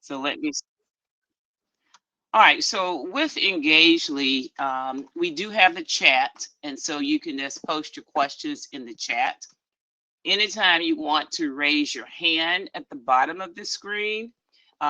So let me. All right. So with Engagely, we do have the chat, and so you can just post your questions in the chat. Anytime you want to raise your hand at the bottom of the screen,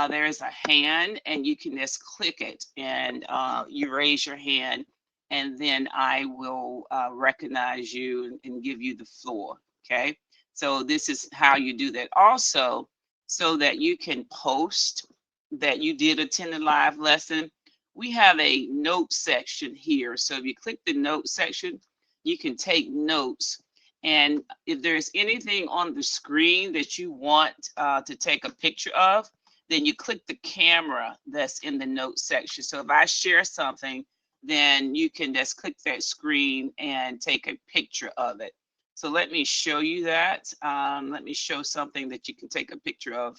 there is a hand, and you can just click it, and you raise your hand, and then I will recognize you and give you the floor. Okay. So this is how you do that. Also, so that you can post that you did attend a live lesson, we have a note section here. So if you click the note section, you can take notes. And if there's anything on the screen that you want to take a picture of, then you click the camera that's in the notes section. So if I share something, then you can just click that screen and take a picture of it. So let me show you that. Let me show something that you can take a picture of.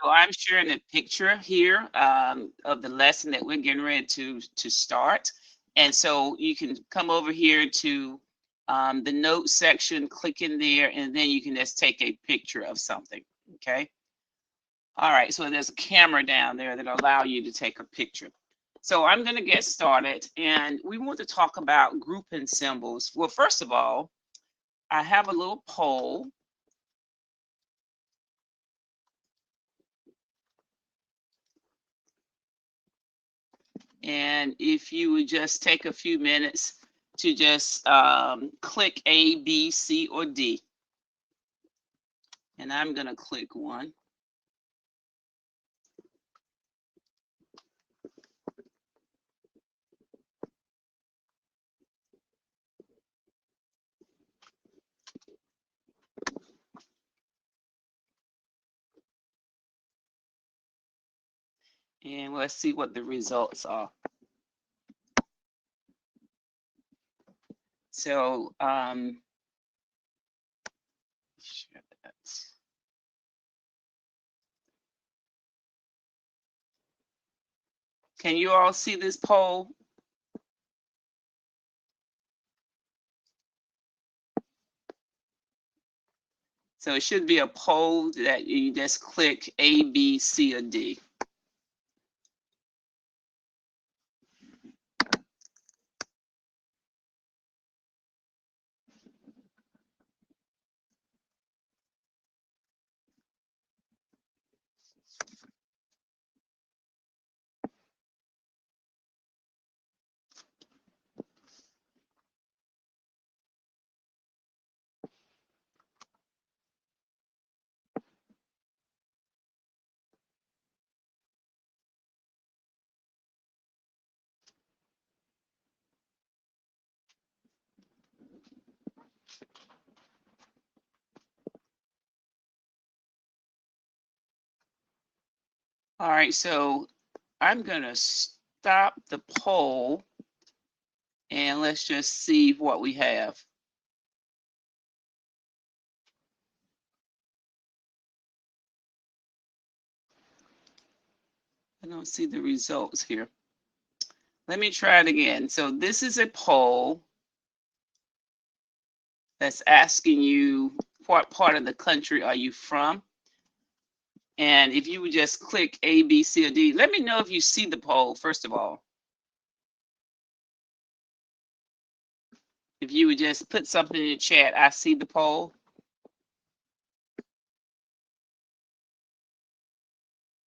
So I'm sharing a picture here of the lesson that we're getting ready to start. And so you can come over here to the notes section, click in there, and then you can just take a picture of something. Okay. All right. So there's a camera down there that allow you to take a picture. So I'm going to get started, and we want to talk about grouping symbols. Well, first of all, I have a little poll. And if you would just take a few minutes to just click A, B, C, or D. And I'm going to click one. And let's see what the results are. So, share that. Can you all see this poll? So it should be a poll that you just click A, B, C, or D. All right, so I'm going to stop the poll and let's just see what we have. I don't see the results here. Let me try it again. So this is a poll that's asking you what part of the country are you from? And if you would just click A, B, C, or D, let me know if you see the poll, first of all. If you would just put something in the chat, I see the poll.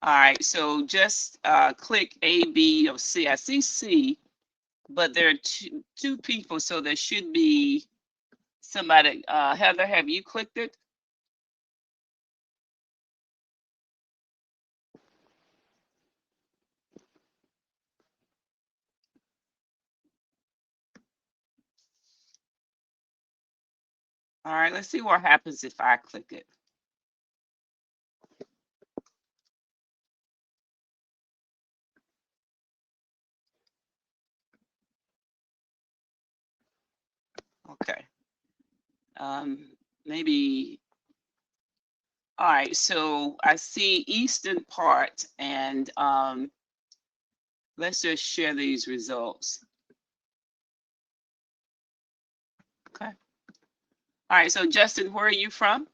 All right, so just click A, B, or C. I see C, but there are two people, so there should be somebody. Heather, have you clicked it? All right, let's see what happens if I click it. Okay. Maybe. All right, so I see eastern part, and let's just share these results. All right, so Justin, where are you from?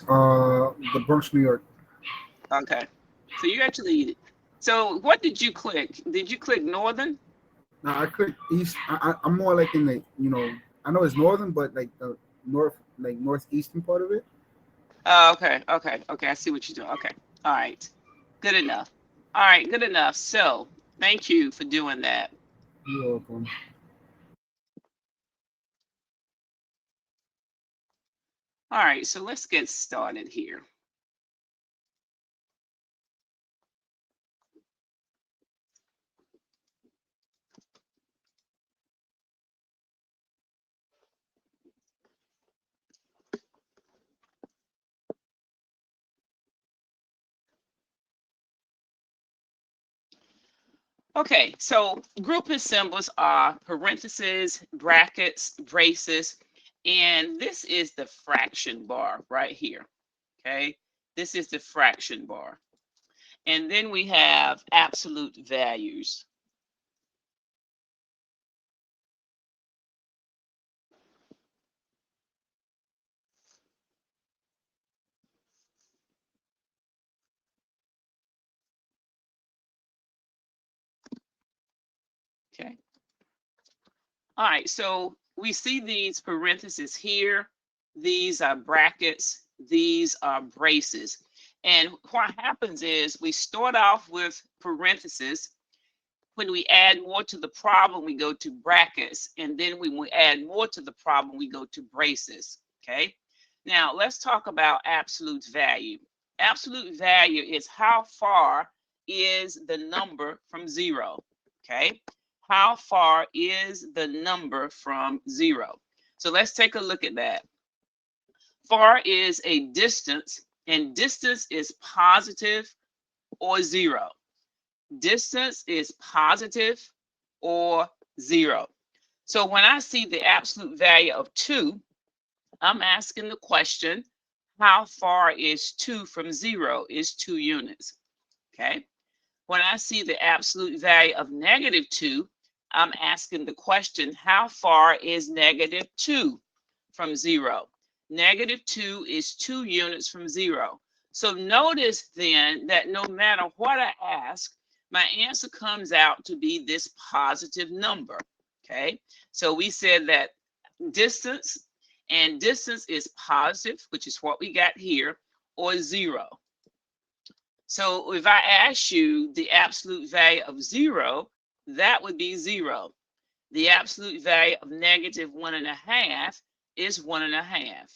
The Bronx, New York. Okay. So you actually, so what did you click? Did you click Northern? Now I click east. I'm more like in the, I know it's northern, but like the northeastern part of it. Oh, okay, okay, okay. I see what you're doing. Okay. All right. Good enough. All right, good enough. So thank you for doing that. You're welcome. All right, so let's get started here. Okay, so grouping symbols are parentheses, brackets, braces, and this is the fraction bar right here. Okay, this is the fraction bar. And then we have absolute values. Okay. All right, so we see these parentheses here. These are brackets. These are braces. And what happens is we start off with parentheses. When we add more to the problem, we go to brackets. And then when we add more to the problem, we go to braces. Okay. Now let's talk about absolute value. Absolute value is how far is the number from zero. Okay. How far is the number from zero? So let's take a look at that. Far is a distance, and distance is positive or zero. Distance is positive or zero. So when I see the absolute value of 2, I'm asking the question, how far is 2 from 0? Is 2 units. Okay. When I see the absolute value of -2, I'm asking the question, how far is -2 from 0? -2 is 2 units from 0. So notice then that no matter what I ask, my answer comes out to be this positive number. Okay, so we said that distance, and distance is positive, which is what we got here, or 0. So if I ask you the absolute value of 0, that would be 0. The absolute value of -1.5 is 1.5.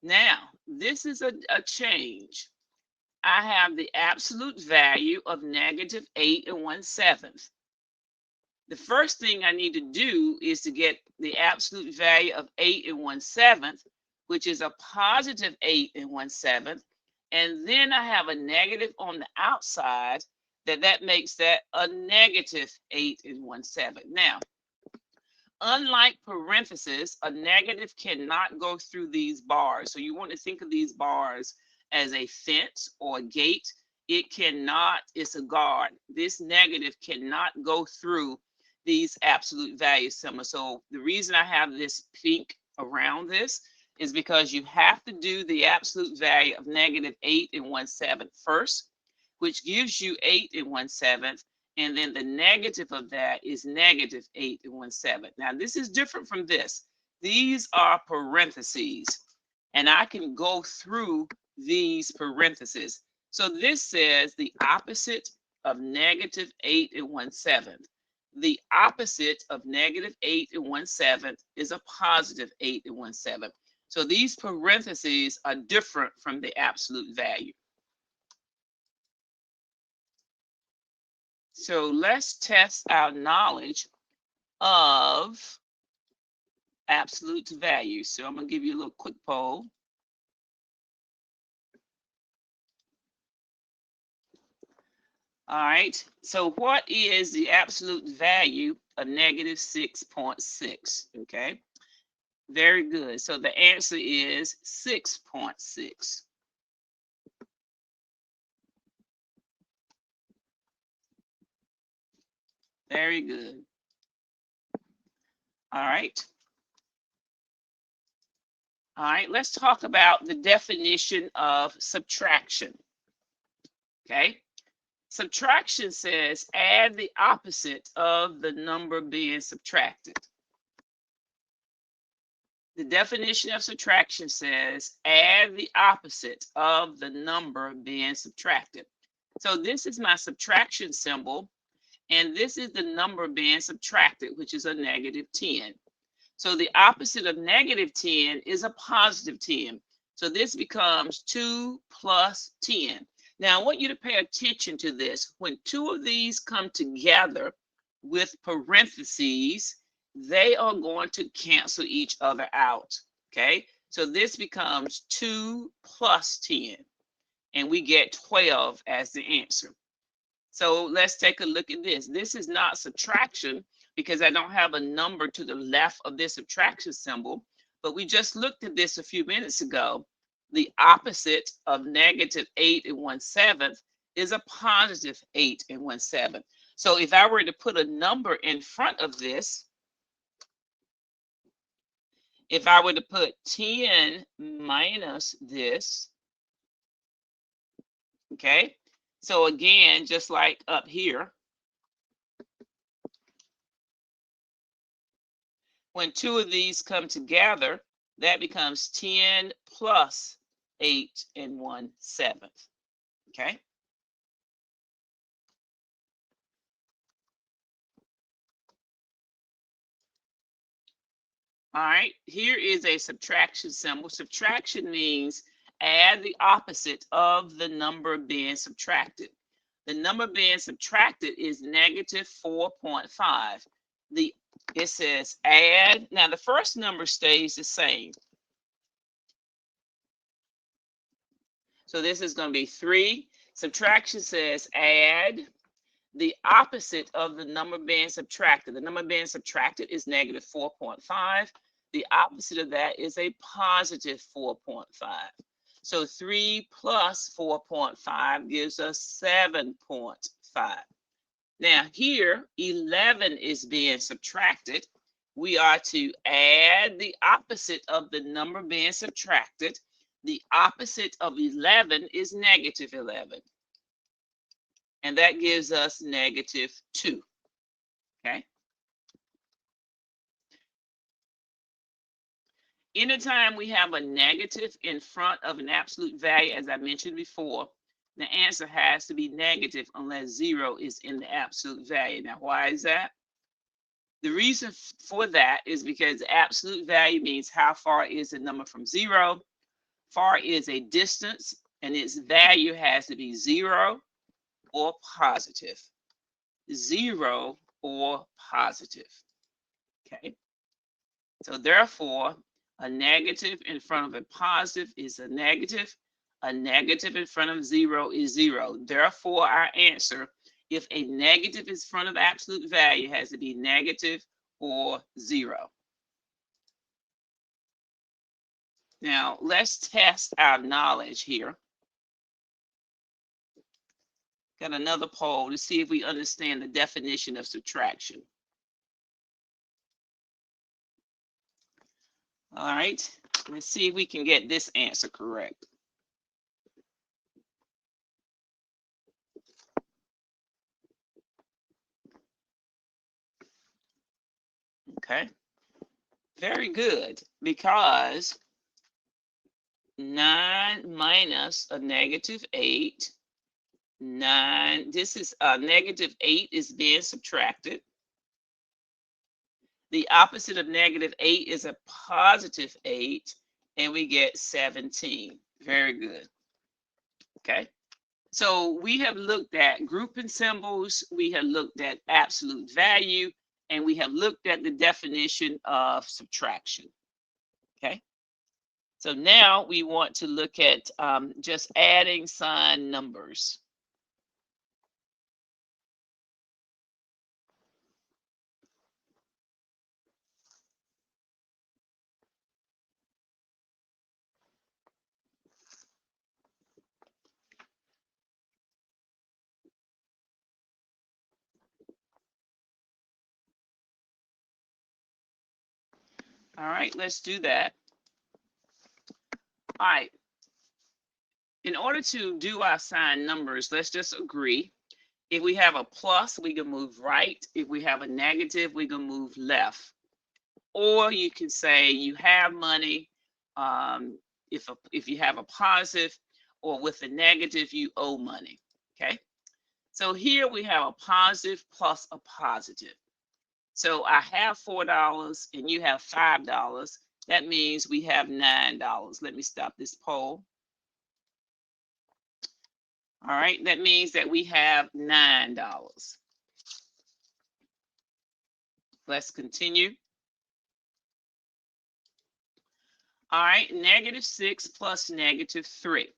Now, this is a change. I have the absolute value of -8 and 1/7. The first thing I need to do is to get the absolute value of 8 and 1/7, which is a positive 8 and 1/7. And then I have a negative on the outside that makes that a -8 and 1/7. Now, unlike parentheses, a negative cannot go through these bars. So you want to think of these bars as a fence or a gate. It cannot, it's a guard. This negative cannot go through these absolute value symbols. So the reason I have this pink around this is because you have to do the absolute value of -8 and 1/7 first, which gives you 8 and 1/7. And then the negative of that is -8 and 1/7. Now, this is different from this. These are parentheses, and I can go through these parentheses. So this says the opposite of -8 and 1/7. The opposite of -8 and 1/7 is a positive 8 and 1/7. So these parentheses are different from the absolute value. So let's test our knowledge of absolute value. So I'm going to give you a little quick poll. All right. So what is the absolute value of -6.6? Okay. Very good. So the answer is 6.6. Very good. All right. All right, let's talk about the definition of subtraction. Okay. Subtraction says add the opposite of the number being subtracted. The definition of subtraction says add the opposite of the number being subtracted. So this is my subtraction symbol, and this is the number being subtracted, which is a negative 10. So the opposite of negative 10 is a positive 10. So this becomes 2 plus 10. Now I want you to pay attention to this. When two of these come together with parentheses, they are going to cancel each other out. Okay, so this becomes 2 plus 10, and we get 12 as the answer. So let's take a look at this. This is not subtraction because I don't have a number to the left of this subtraction symbol, but we just looked at this a few minutes ago. The opposite of negative 8 and 1/7 is a positive 8 and 1/7. So if I were to put a number in front of this, if I were to put 10 minus this, okay? So again, just like up here, when two of these come together, that becomes 10 plus 8 and 1/7. Okay. All right. Here is a subtraction symbol. Subtraction means add the opposite of the number being subtracted. The number being subtracted is negative 4.5. It says add. Now the first number stays the same. So this is going to be 3. Subtraction says add the opposite of the number being subtracted. The number being subtracted is negative 4.5. The opposite of that is a positive 4.5. So 3 plus 4.5 gives us 7.5. Now here, 11 is being subtracted. We are to add the opposite of the number being subtracted. The opposite of 11 is negative 11. And that gives us negative 2. Okay. Anytime we have a negative in front of an absolute value, as I mentioned before, the answer has to be negative unless 0 is in the absolute value. Now, why is that? The reason for that is because the absolute value means how far is the number from 0. Far is a distance, and its value has to be 0 or positive. 0 or positive. Okay. So therefore, a negative in front of a positive is a negative. A negative in front of 0 is 0. Therefore, our answer, if a negative is in front of absolute value, has to be negative or 0. Now, let's test our knowledge here. Got another poll to see if we understand the definition of subtraction. All right, let's see if we can get this answer correct. Okay, very good, because 9 minus a negative 8, 9, this is negative 8 is being subtracted. The opposite of negative 8 is a positive 8, and we get 17. Very good. Okay. So we have looked at grouping symbols, we have looked at absolute value, and we have looked at the definition of subtraction. Okay. So now we want to look at just adding sign numbers. All right, let's do that. All right. In order to do our sign numbers, let's just agree. If we have a plus, we can move right. If we have a negative, we can move left. Or you can say you have money. If you have a positive, or with a negative, you owe money. Okay. So here we have a positive plus a positive. So I have $4 and you have $5. That means we have $9. Let me stop this poll. All right, that means that we have $9. Let's continue. All right, -6 plus -3.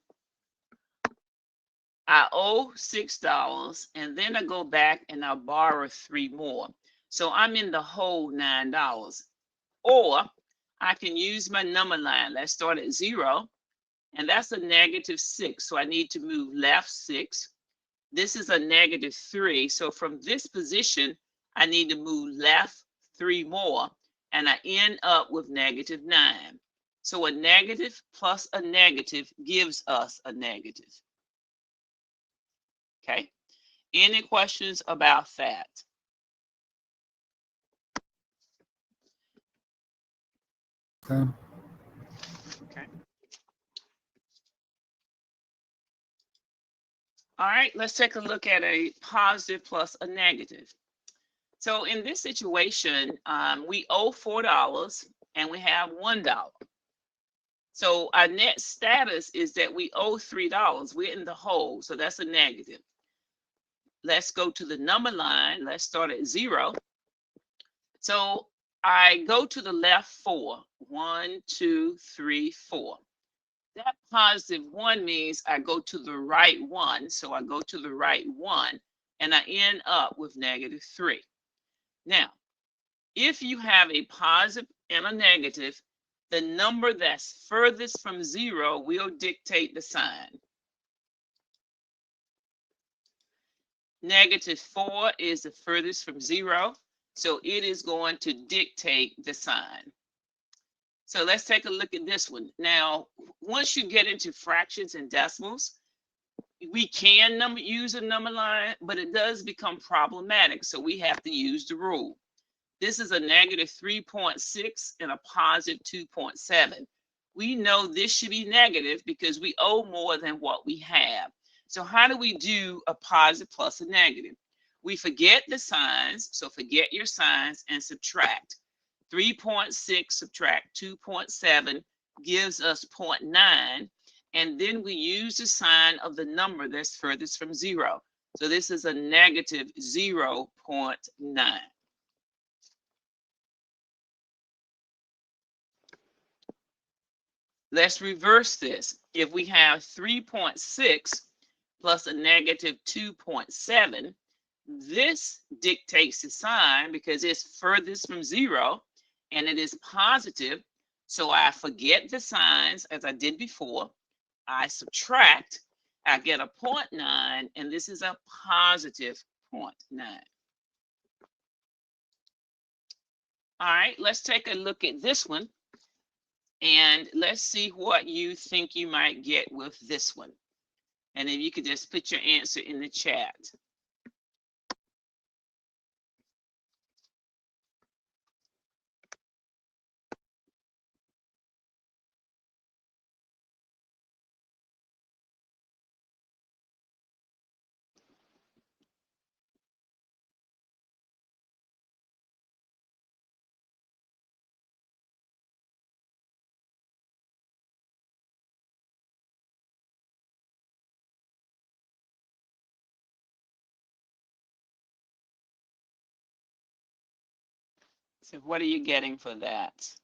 I owe $6 and then I go back and I borrow 3 more. So I'm in the whole $9. Or I can use my number line. Let's start at 0. And that's a -6. So I need to move left 6. This is a -3. So from this position, I need to move left 3 more. And I end up with -9. So a negative plus a negative gives us a negative. Okay. Any questions about that? Okay. All right, let's take a look at a positive plus a negative. So in this situation, we owe $4 and we have $1. So our net status is that we owe $3. We're in the hole, so that's a negative. Let's go to the number line. Let's start at 0. So I go to the left 4. 1, 2, 3, 4. That +1 means I go to the right 1. So I go to the right 1 and I end up with -3. Now, if you have a positive and a negative, the number that's furthest from 0 will dictate the sign. -4 is the furthest from 0, so it is going to dictate the sign. So let's take a look at this one. Now, once you get into fractions and decimals, we can use a number line, but it does become problematic, so we have to use the rule. This is a -3.6 and a +2.7. We know this should be negative because we owe more than what we have. So how do we do a positive plus a negative? We forget the signs, so forget your signs and subtract. 3.6 subtract 2.7 gives us 0.9, and then we use the sign of the number that's furthest from 0. So this is a -0.9. Let's reverse this. If we have 3.6 plus a -2.7, this dictates the sign because it's furthest from 0 and it is positive. So I forget the signs as I did before. I subtract, I get a 0.9, and this is a positive 0.9. All right, let's take a look at this one. And let's see what you think you might get with this one. And if you could just put your answer in the chat. So what are you getting for that?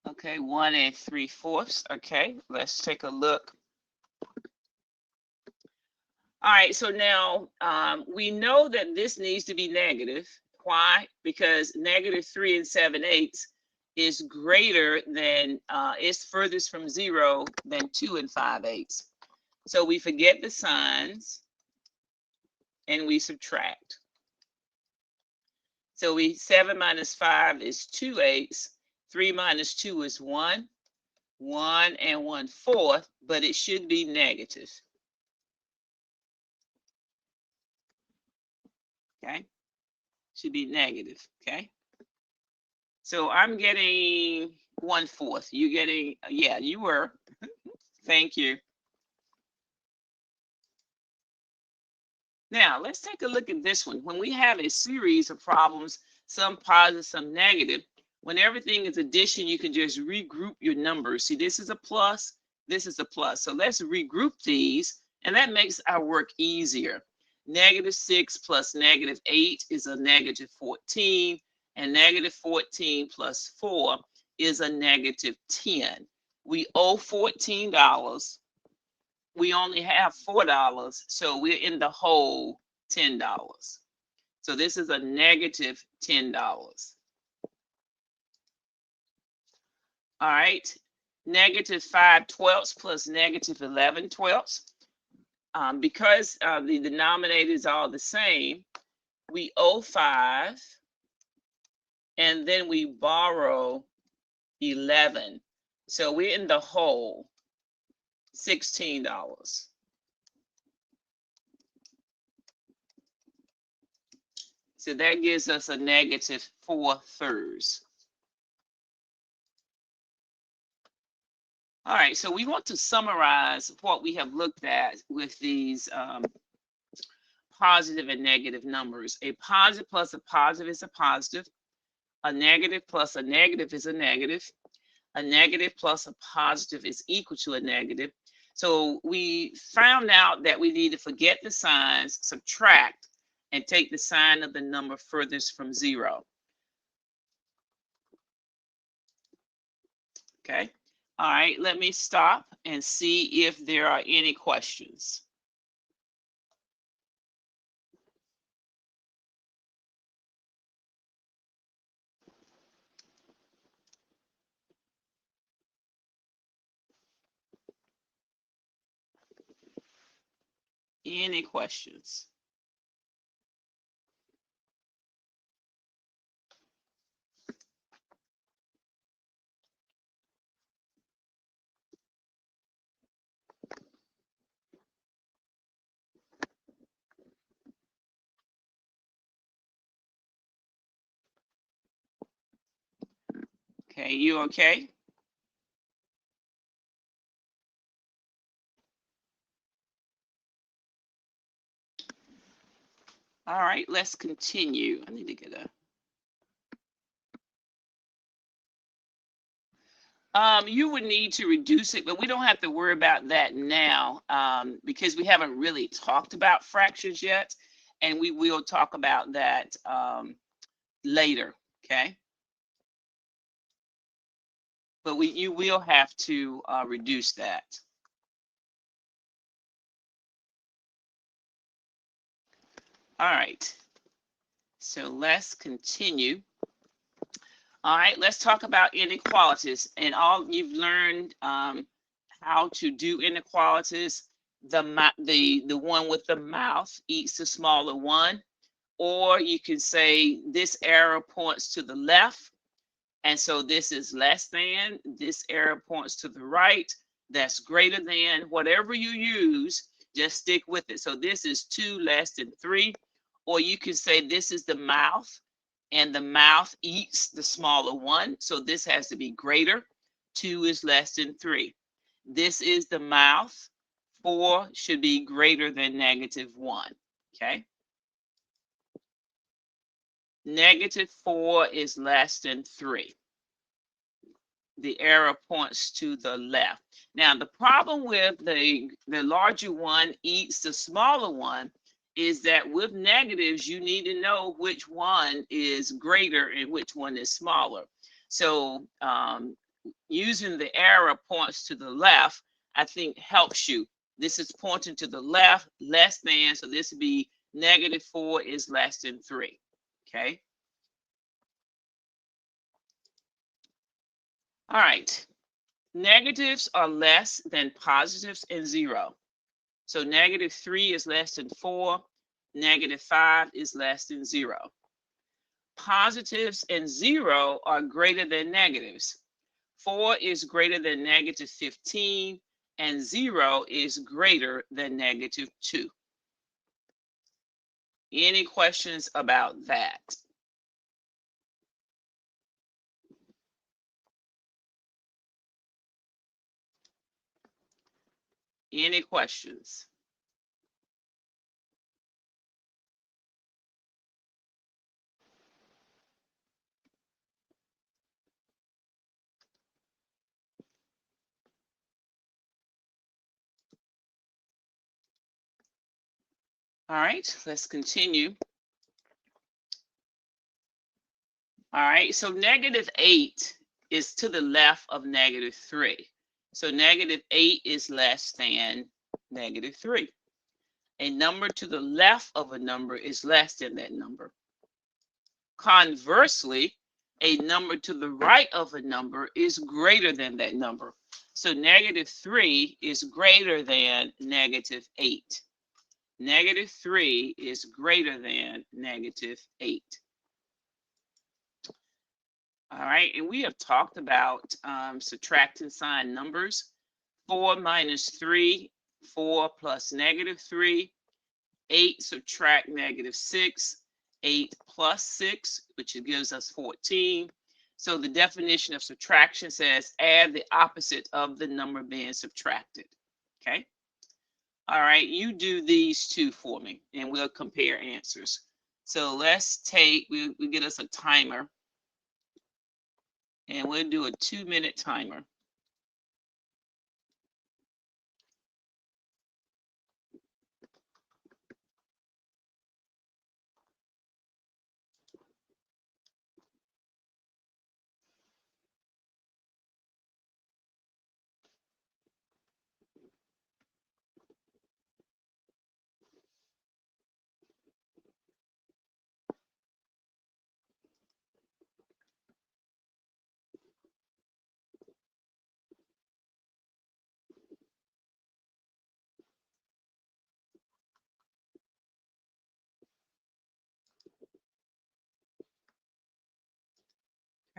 Okay, 1 3/4. Okay, let's take a look. All right, so now we know that this needs to be negative. Why? Because -3 7/8 is greater than, is furthest from 0 than 2 5/8. So we forget the signs and we subtract. So 7 minus 5 is 2/8. 3 minus 2 is 1. 1 and 1/4, but it should be negative. Okay, should be negative. Okay, so I'm getting 1/4. You getting, yeah, you were. Thank you. Now let's take a look at this one. When we have a series of problems, some positive, some negative, when everything is addition, you can just regroup your numbers. See, this is a plus, this is a plus. So let's regroup these, and that makes our work easier. -6 plus -8 is a -14, and -14 plus 4 is a -10. We owe $14. We only have $4, so we're in the hole $10. So this is a -$10. All right, -5/12 plus -11/12. Because the denominator is all the same, we owe 5, and then we borrow 11. So we're in the hole $16. So that gives us a -4/3. All right, so we want to summarize what we have looked at with these positive and negative numbers. A positive plus a positive is a positive. A negative plus a negative is a negative. A negative plus a positive is equal to a negative. So we found out that we need to forget the signs, subtract, and take the sign of the number furthest from 0. Okay. All right, let me stop and see if there are any questions. Any questions? Okay, you okay? All right, let's continue. I need to get a. You would need to reduce it, but we don't have to worry about that now because we haven't really talked about fractions yet, and we will talk about that later. Okay, but you will have to reduce that. All right, so let's continue. All right, let's talk about inequalities. And all you've learned how to do inequalities. The one with the mouth eats the smaller one, or you can say this arrow points to the left, and so this is less than. This arrow points to the right, that's greater than. Whatever you use, just stick with it. So this is 2 less than 3, or you can say this is the mouth, and the mouth eats the smaller one, so this has to be greater. 2 is less than 3. This is the mouth. 4 should be greater than -1. Okay. -4 is less than 3. The arrow points to the left. Now, the problem with the larger one eats the smaller one is that with negatives, you need to know which one is greater and which one is smaller. So using the arrow points to the left, I think helps you. This is pointing to the left, less than, so this would be -4 is less than 3. Okay. All right. Negatives are less than positives and 0. So -3 is less than 4. -5 is less than 0. Positives and 0 are greater than negatives. 4 is greater than -15, and 0 is greater than -2. Any questions about that? Any questions? All right, let's continue. All right, so -8 is to the left of -3. So -8 is less than -3. A number to the left of a number is less than that number. Conversely, a number to the right of a number is greater than that number. So -3 is greater than -8. -3 is greater than -8. All right, and we have talked about subtracting sign numbers. 4 minus 3, 4 plus -3, 8 subtract -6, 8 plus 6, which gives us 14. So the definition of subtraction says add the opposite of the number being subtracted. Okay. All right, you do these two for me and we'll compare answers. So let's take, we get us a timer and we'll do a 2-minute timer.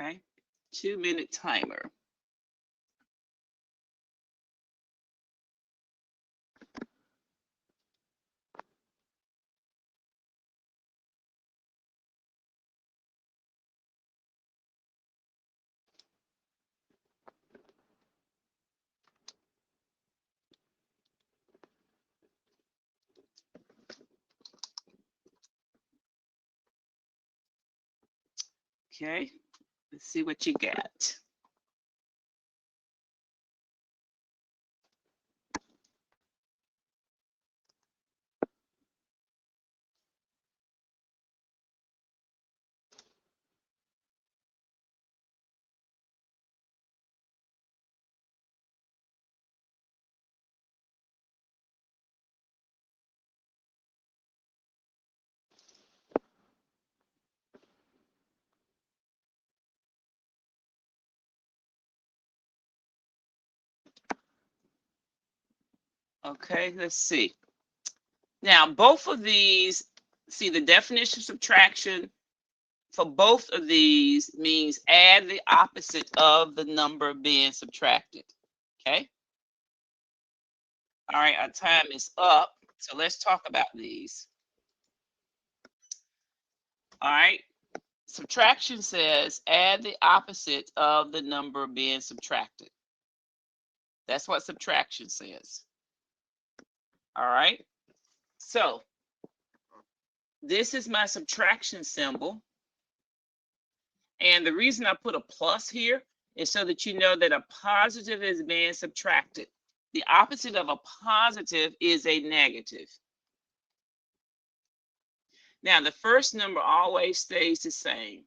Okay, 2-minute timer. Okay, let's see what you got. Okay, let's see. Now, both of these, see the definition of subtraction for both of these means add the opposite of the number being subtracted. Okay. All right, our time is up. So let's talk about these. All right. Subtraction says add the opposite of the number being subtracted. That's what subtraction says. All right. So this is my subtraction symbol. And the reason I put a plus here is so that you know that a positive is being subtracted. The opposite of a positive is a negative. Now, the first number always stays the same.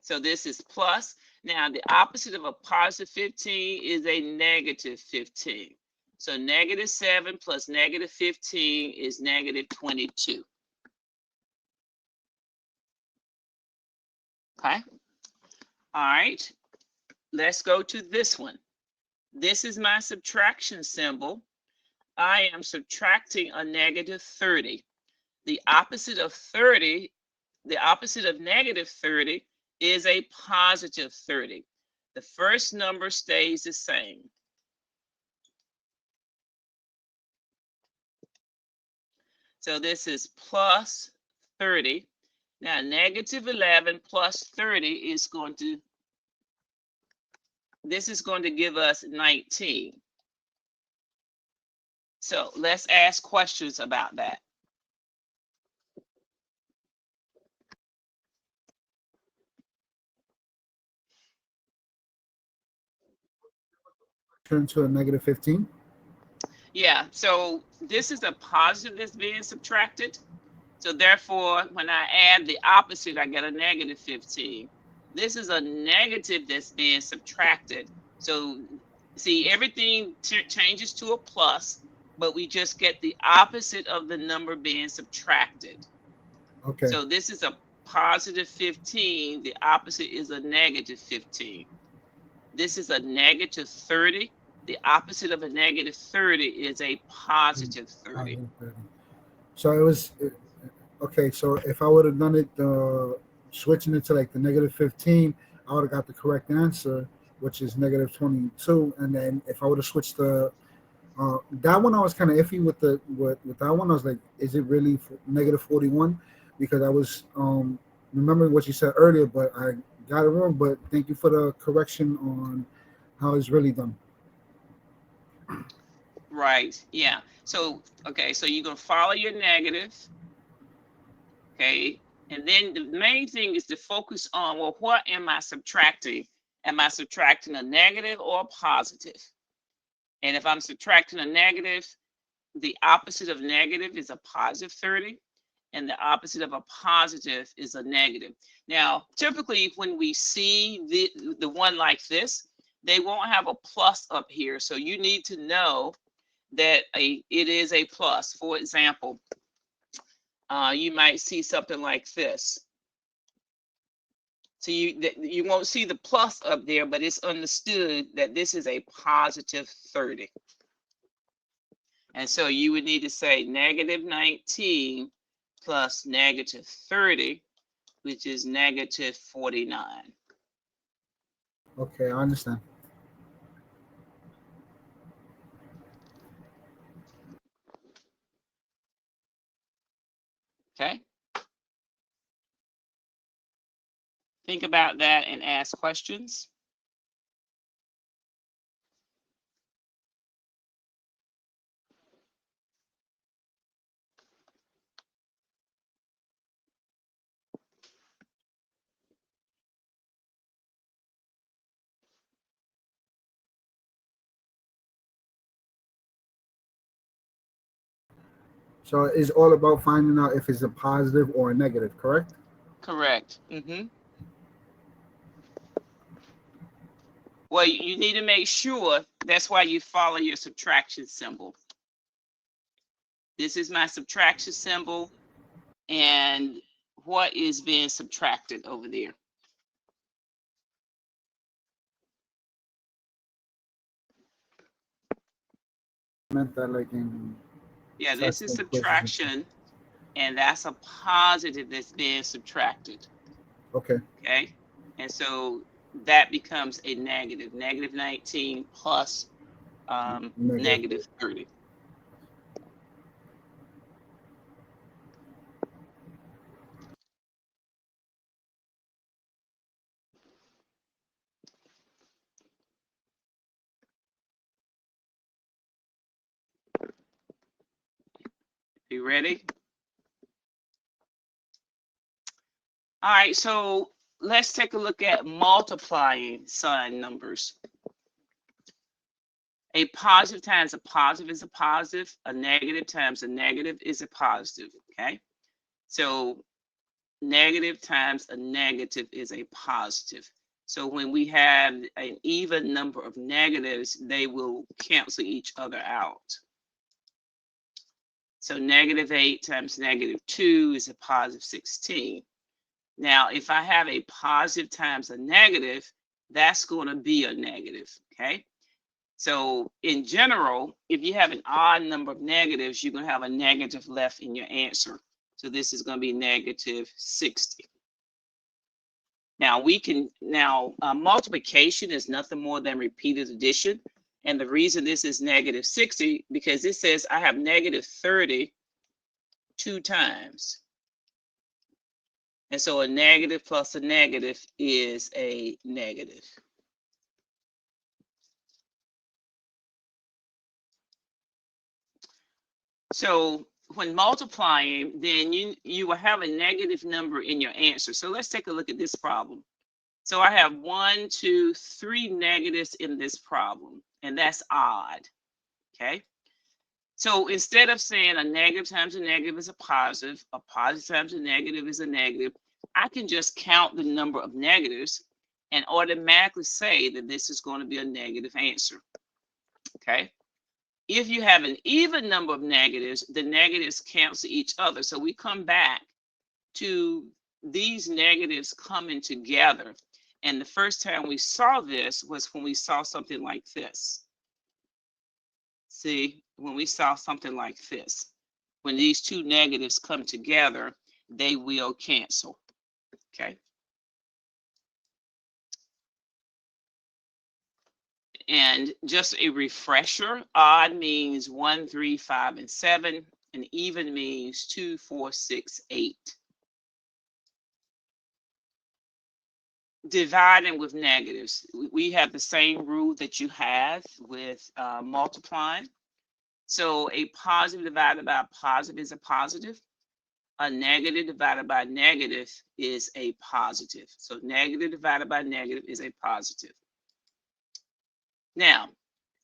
So this is plus. Now, the opposite of a positive 15 is a negative 15. So -7 plus -15 is -22. Okay. All right. let's go to this one. This is my subtraction symbol. I am subtracting a negative 30. The opposite of 30, the opposite of negative 30 is a positive 30. The first number stays the same. So this is plus 30. Now negative 11 plus 30 is going to, this is going to give us 19. So let's ask questions about that. Turn to a negative 15. Yeah, so this is a positive that's being subtracted. So therefore, when I add the opposite, I get a negative 15. This is a negative that's being subtracted. So see, everything changes to a plus, but we just get the opposite of the number being subtracted. Okay. So this is a positive 15. The opposite is a negative 15. This is a negative 30. The opposite of a negative 30 is a positive 30. So it was okay. So if I would have done it, switching it to like the negative 15, I would have got the correct answer, which is negative 22. And then if I would have switched the that one, I was kind of iffy with the with that one. I was like, is it really negative 41? Because I was remembering what you said earlier, but I got it wrong. But thank you for the correction on how it's really done. Right. Yeah. So, okay. So you're going to follow your negative. Okay. And then the main thing is to focus on, well, what am I subtracting? Am I subtracting a negative or a positive? And if I'm subtracting a negative, the opposite of negative is a positive 30. And the opposite of a positive is a negative. Now, typically when we see the one like this, they won't have a plus up here. So you need to know that it is a plus. For example, you might see something like this. So you won't see the plus up there, but it's understood that this is a positive 30. And so you would need to say negative 19 plus negative 30, which is negative 49. Okay, I understand. Okay. Think about that and ask questions. So it's all about finding out if it's a positive or a negative, correct? Correct. Well, you need to make sure, that's why you follow your subtraction symbol. This is my subtraction symbol, and what is being subtracted over there? Meant that like in Yeah, this is testing quizzes and stuff. subtraction, and that's a positive that's being subtracted. Okay. Okay. And so that becomes a negative, negative 19 plus negative 30. You ready? All right, so let's take a look at multiplying sign numbers. A positive times a positive is a positive. A negative times a negative is a positive, okay? So negative times a negative is a positive. So when we have an even number of negatives, they will cancel each other out. So negative 8 times negative 2 is a positive 16. Now, if I have a positive times a negative, that's going to be a negative, okay? So in general, if you have an odd number of negatives, you're going to have a negative left in your answer. So this is going to be negative 60. Now multiplication is nothing more than repeated addition. And the reason this is negative 60, because it says I have negative 30 2 times. And so a negative plus a negative is a negative. So when multiplying, then you will have a negative number in your answer. So let's take a look at this problem. So I have 1, 2, 3 negatives in this problem, and that's odd, okay? So instead of saying a negative times a negative is a positive times a negative is a negative, I can just count the number of negatives and automatically say that this is going to be a negative answer, okay? If you have an even number of negatives, the negatives cancel each other. So we come back to these negatives coming together. And the first time we saw this was when we saw something like this. See, when we saw something like this, when these two negatives come together, they will cancel, okay? And just a refresher, odd means 1, 3, 5, and 7, and even means 2, 4, 6, 8. Dividing with negatives, we have the same rule that you have with multiplying. So a positive divided by a positive is a positive. A negative divided by negative is a positive. So negative divided by negative is a positive. Now,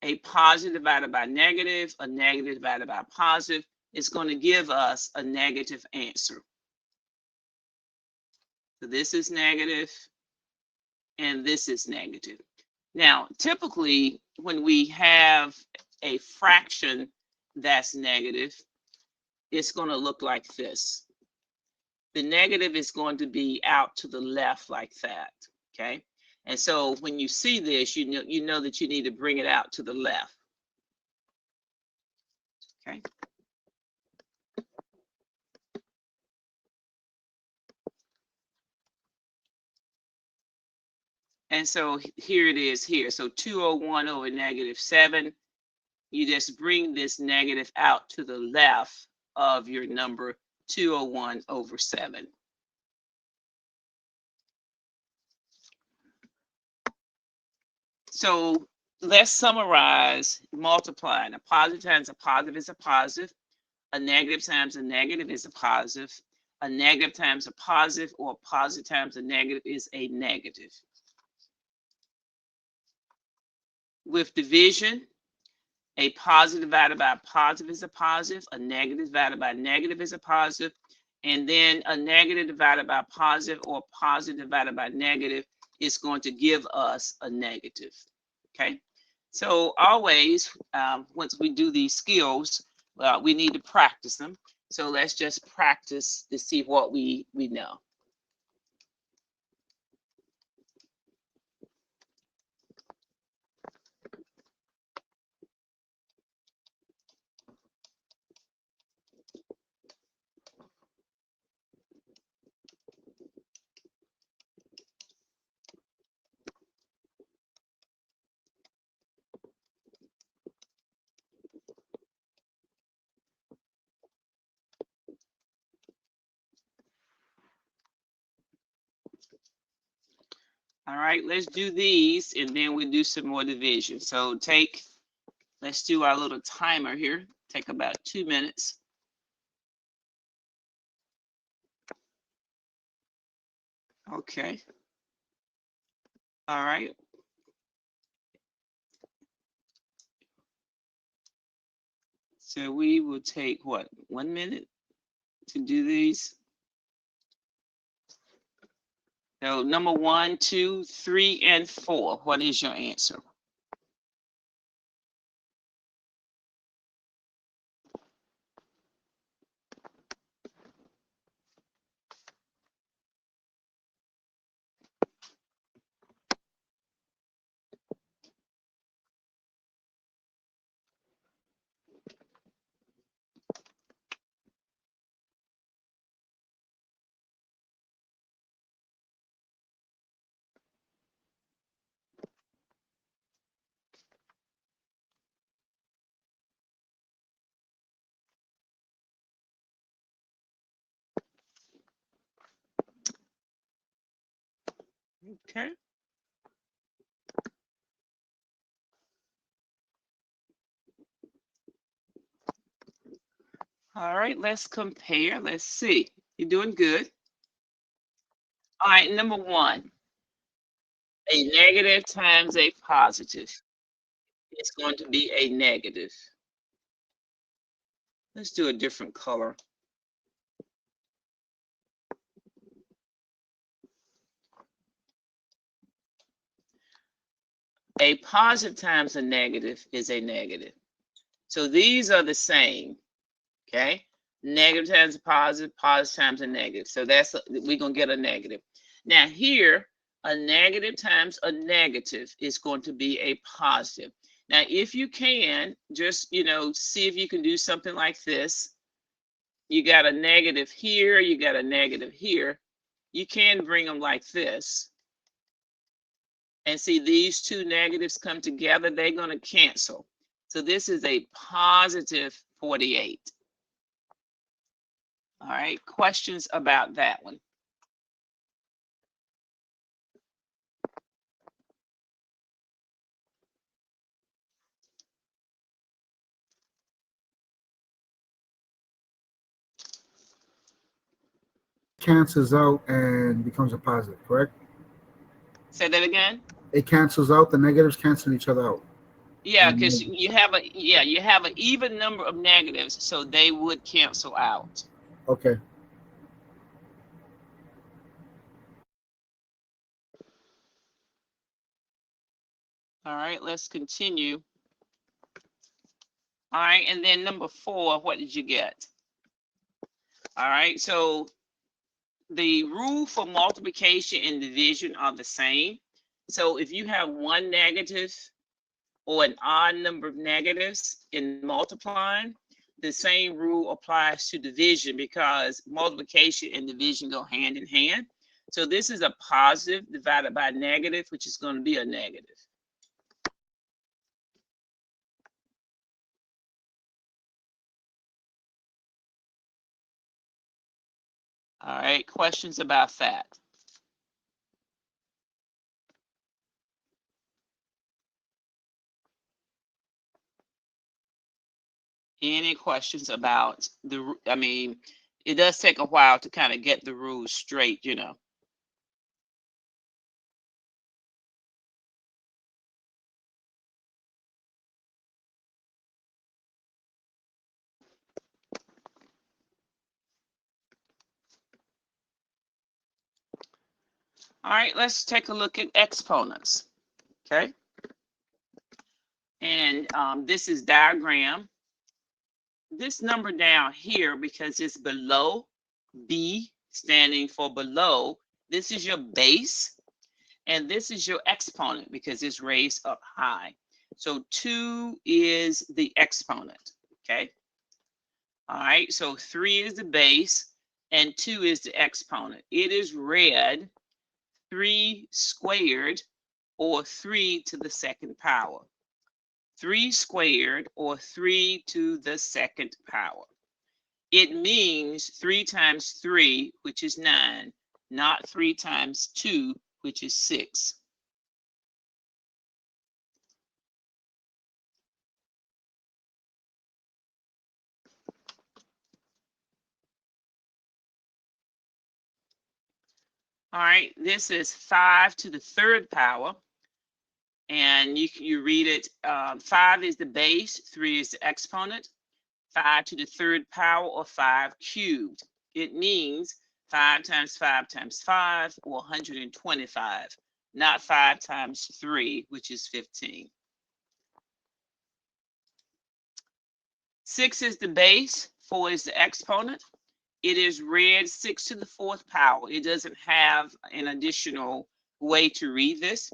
a positive divided by negative, a negative divided by a positive is going to give us a negative answer. So this is negative, and this is negative. Now, typically, when we have a fraction that's negative, it's going to look like this. The negative is going to be out to the left like that, okay? And so when you see this, you know that you need to bring it out to the left, okay? And so here it is here. So 201 over negative 7, you just bring this negative out to the left of your number 201 over 7. So let's summarize multiplying. A positive times a positive is a positive. A negative times a negative is a positive. A negative times a positive, or a positive times a negative is a negative. With division, a positive divided by a positive is a positive. A negative divided by a negative is a positive. And then a negative divided by a positive, or a positive divided by negative is going to give us a negative, okay? So always, once we do these skills, we need to practice them. So let's just practice to see what we know. All right, let's do these, and then we do some more division. So let's do our little timer here. Take about 2 minutes. Okay. All right. So we will take what, 1 minute to do these? So number 1, 2, 3, and 4. What is your answer? Okay. All right, let's compare. Let's see. You're doing good. All right, number one, a negative times a positive is going to be a negative. Let's do a different color. A positive times a negative is a negative. So these are the same, okay? Negative times a positive, positive times a negative. So that's, we're going to get a negative. Now here, a negative times a negative is going to be a positive. Now, if you can, just, see if you can do something like this. You got a negative here, you got a negative here. You can bring them like this. And see, these two negatives come together, they're going to cancel. So this is a positive 48. All right, questions about that one? Cancels out and becomes a positive, correct? Say that again. It cancels out. The negatives cancel each other out. Yeah, because you have an even number of negatives, so they would cancel out. Okay. All right, let's continue. All right, and then number 4, what did you get? All right, so the rule for multiplication and division are the same. So if you have one negative or an odd number of negatives in multiplying, the same rule applies to division because multiplication and division go hand in hand. So this is a positive divided by a negative, which is going to be a negative. All right, questions about that? Any questions about it does take a while to kind of get the rules straight. All right, let's take a look at exponents. Okay. And this is diagram. This number down here, because it's below, B standing for below, this is your base, and this is your exponent because it's raised up high. So 2 is the exponent, okay? All right, so 3 is the base, and 2 is the exponent. It is read 3 squared, or 3 to the second power. 3 squared, or 3 to the second power. It means 3 times 3, which is 9, not 3 times 2, which is 6. All right, this is 5 to the third power. And you read it, 5 is the base, 3 is the exponent. 5 to the third power, or 5 cubed. It means 5 times 5 times 5, or 125, not 5 times 3, which is 15. 6 is the base, 4 is the exponent. It is read 6 to the fourth power. It doesn't have an additional way to read this.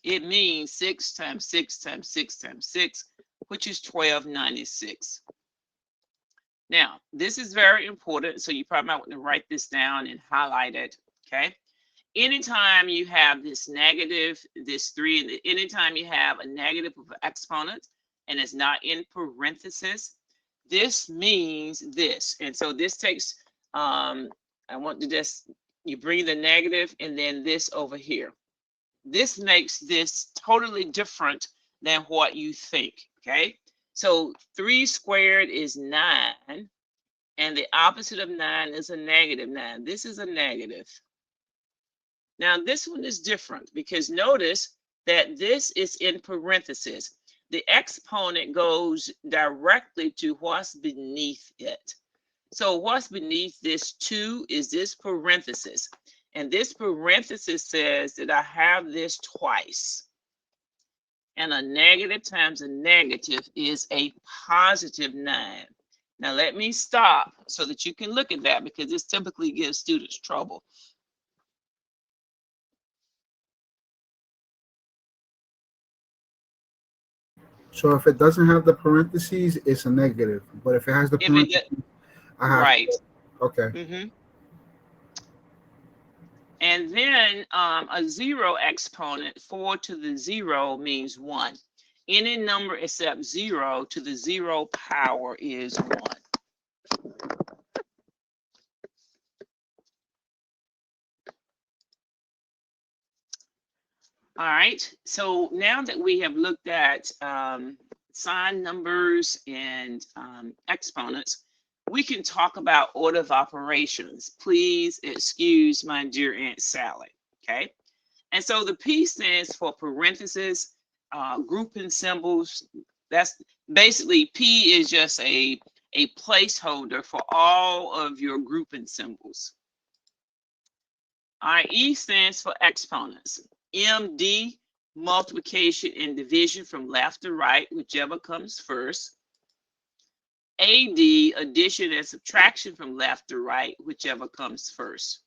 It means 6 times 6 times 6 times 6, which is 1296. Now, this is very important, so you probably might want to write this down and highlight it, okay? Anytime you have this negative, this 3, and anytime you have a negative of an exponent and it's not in parentheses, this means this. And so this takes, I want to just You bring the negative and then this over here. This makes this totally different than what you think, okay? So 3 squared is 9, and the opposite of 9 is a negative 9. This is a negative. Now this one is different because notice that this is in parentheses. The exponent goes directly to what's beneath it. So what's beneath this 2 is this parenthesis. And this parenthesis says that I have this twice. And a negative times a negative is a positive 9. Now let me stop so that you can look at that because this typically gives students trouble. So if it doesn't have the parentheses, it's a negative. But if it has the If it parentheses, I have right. to. Okay. And then a 0 exponent, 4 to the 0 means 1. Any number except 0 to the 0 power is 1. All right, so now that we have looked at sign numbers and exponents, we can talk about order of operations. Please excuse my dear Aunt Sally, okay? And so the P stands for parentheses, grouping symbols. That's basically P is just a placeholder for all of your grouping symbols. All right, E stands for exponents. MD, multiplication and division from left to right, whichever comes first. AD, addition and subtraction from left to right, whichever comes first.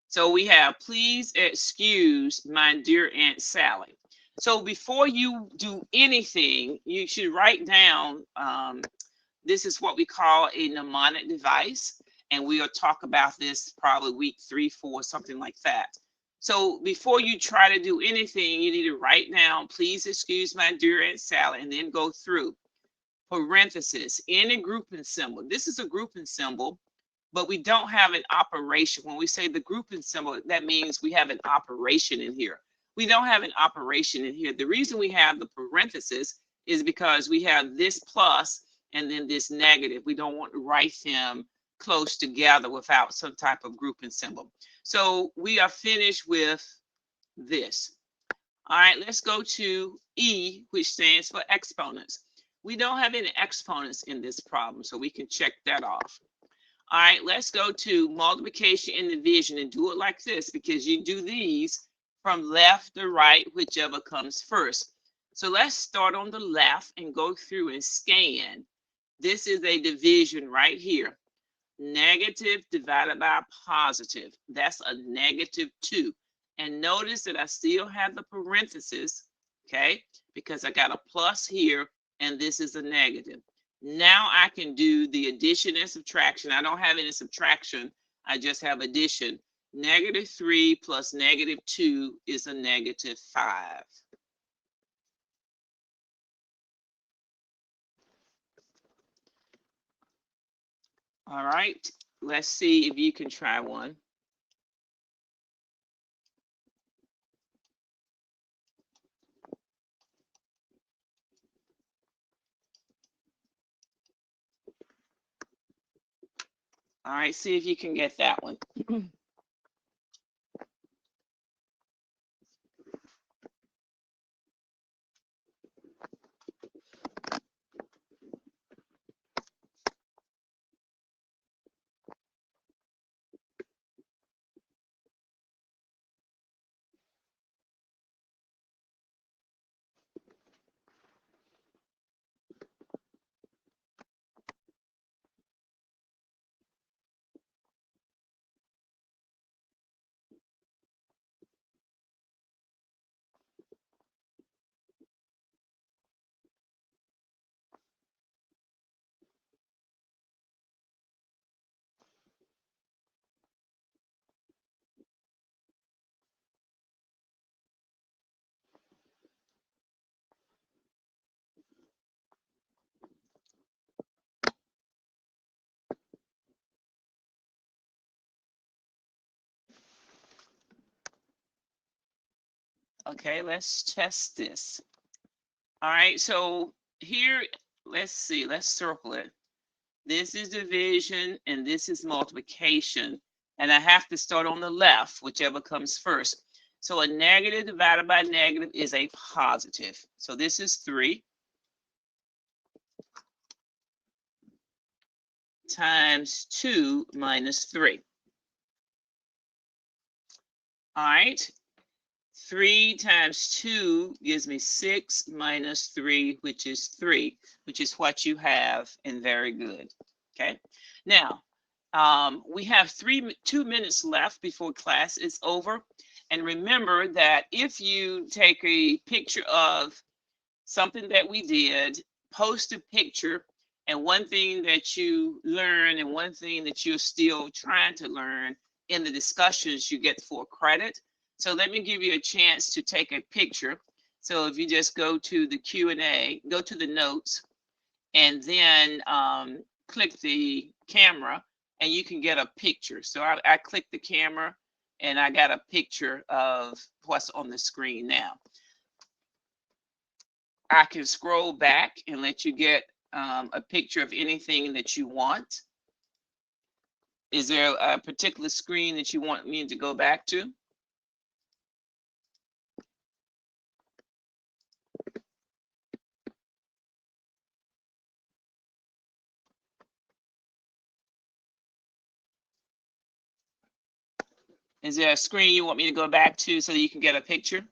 So we have, please excuse my dear Aunt Sally. So before you do anything, you should write down, this is what we call a mnemonic device. And we'll talk about this probably week 3, 4, something like that. So before you try to do anything, you need to write down, please excuse my dear Aunt Sally, and then go through parentheses, any grouping symbol. This is a grouping symbol, but we don't have an operation. When we say the grouping symbol, that means we have an operation in here. We don't have an operation in here. The reason we have the parentheses is because we have this plus and then this negative. We don't want to write them close together without some type of grouping symbol. So we are finished with this. All right, let's go to E, which stands for exponents. We don't have any exponents in this problem, so we can check that off. All right, let's go to multiplication and division and do it like this because you do these from left to right, whichever comes first. So let's start on the left and go through and scan. This is a division right here. Negative divided by positive. That's a -2. And notice that I still have the parentheses, okay? Because I got a plus here and this is a negative. Now I can do the addition and subtraction. I don't have any subtraction. I just have addition. -3 plus -2 is a -5. All right, let's see if you can try one. All right, see if you can get that one. Okay, let's test this. All right, so here, let's see, let's circle it. This is division and this is multiplication. And I have to start on the left, whichever comes first. So a negative divided by negative is a positive. So this is 3 times 2 minus 3. All right, 3 times 2 gives me 6 minus 3, which is 3, which is what you have, and very good. Okay, now we have 2 minutes left before class is over. And remember that if you take a picture of something that we did, post a picture, and one thing that you learn and one thing that you're still trying to learn in the discussions, you get 4 credit. So let me give you a chance to take a picture. So if you just go to the Q&A, go to the notes, and then click the camera, and you can get a picture. So I clicked the camera, and I got a picture of what's on the screen now. I can scroll back and let you get a picture of anything that you want. Is there a particular screen that you want me to go back to? Is there a screen you want me to go back to so that you can get a picture?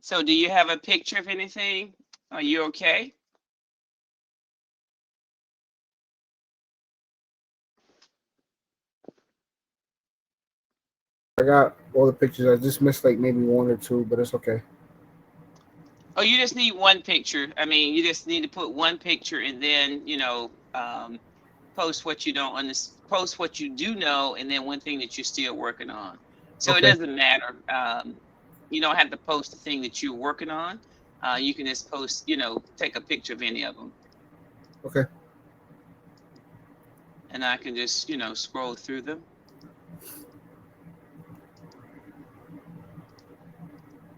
So do you have a picture of anything? Are you okay? I got all the pictures. I just missed like maybe one or two, but it's okay. Oh, you just need one picture. I mean, you just need to put one picture and then, post what you don't understand, post what you do know, and then one thing that you're still working on. So it Okay. doesn't matter. You don't have to post the thing that you're working on. You can just post, take a picture of any of them. Okay. And I can just, scroll through them.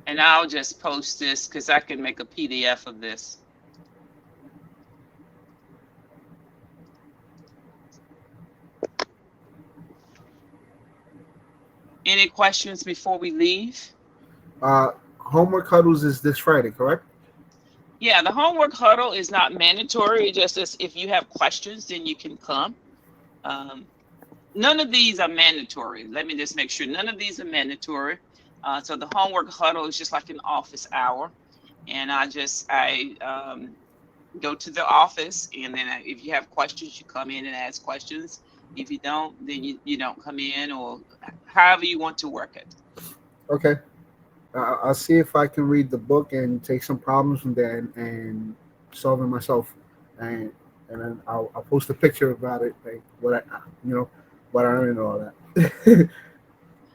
And I'll just post this because I can make a PDF of this. Any questions before we leave? Homework huddles is this Friday, correct? Yeah, the homework huddle is not mandatory. Just as if you have questions, then you can come. None of these are mandatory. Let me just make sure none of these are mandatory. So the homework huddle is just like an office hour. And I go to the office, and then if you have questions, you come in and ask questions. If you don't, then you don't come in, or however you want to work it. Okay. I'll see if I can read the book and take some problems from there and solve it myself, and and then I'll post a picture about it, like what what I learned and all that.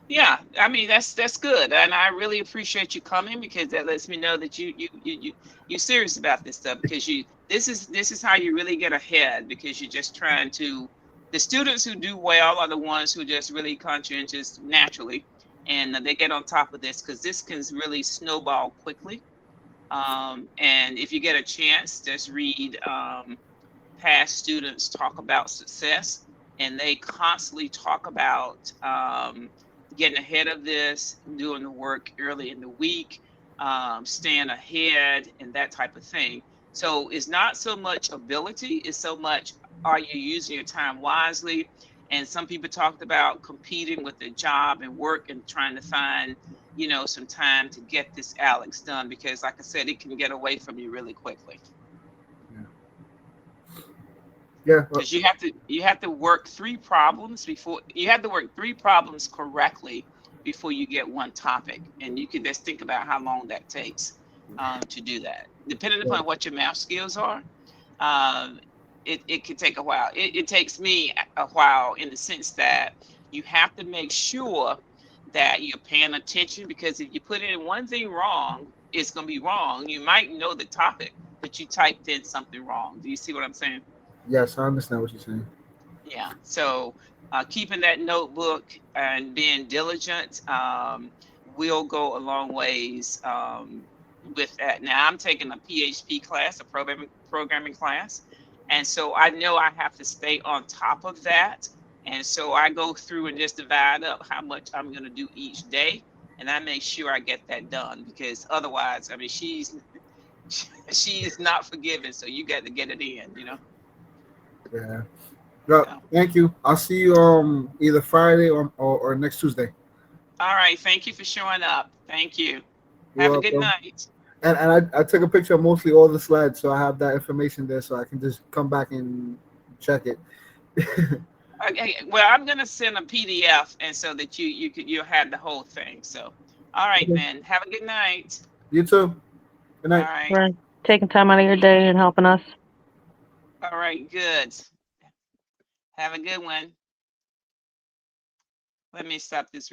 Yeah, I mean that's good, and I really appreciate you coming because that lets me know that you're serious about this stuff, because this is how you really get ahead, because you're just trying to. The students who do well are the ones who just really conscientious naturally, and they get on top of this because this can really snowball quickly. And if you get a chance, just read past students talk about success, and they constantly talk about getting ahead of this, doing the work early in the week, staying ahead, and that type of thing. So it's not so much ability, it's so much, are you using your time wisely? And some people talked about competing with their job and work and trying to find, some time to get this Alex done, because like I said, it can get away from you really quickly. Yeah. Yeah. because you have to work three problems before you have to work three problems correctly before you get one topic, and you can just think about how long that takes to do that. Depending Yes. upon what your math skills are, um, it could take a while. It takes me a while in the sense that you have to make sure that you're paying attention, because if you put in one thing wrong, it's going to be wrong. You might know the topic, but you typed in something wrong. Do you see what I'm saying? Yes, I understand what you're saying. Yeah. So keeping that notebook and being diligent will go a long ways with that. Now I'm taking a PHP class, a programming class, and so I know I have to stay on top of that. And so I go through and just divide up how much I'm going to do each day, and I make sure I get that done, because otherwise, I mean, she is not forgiving. So you got to get it in, you know. Yeah. Well, So, thank you. I'll see you either Friday or next Tuesday. all right. Thank you for showing up. Thank you. You're Have a good welcome. night. And I took a picture of mostly all the slides, so I have that information there, so I can just come back and check it. Okay, well, I'm gonna send a PDF, and so that you'll have the whole thing. So, all right, Okay. then. Have a good night. You too. Good All night. right. For taking time out of your day and helping us. All right. Good. Have a good one. Let me stop this.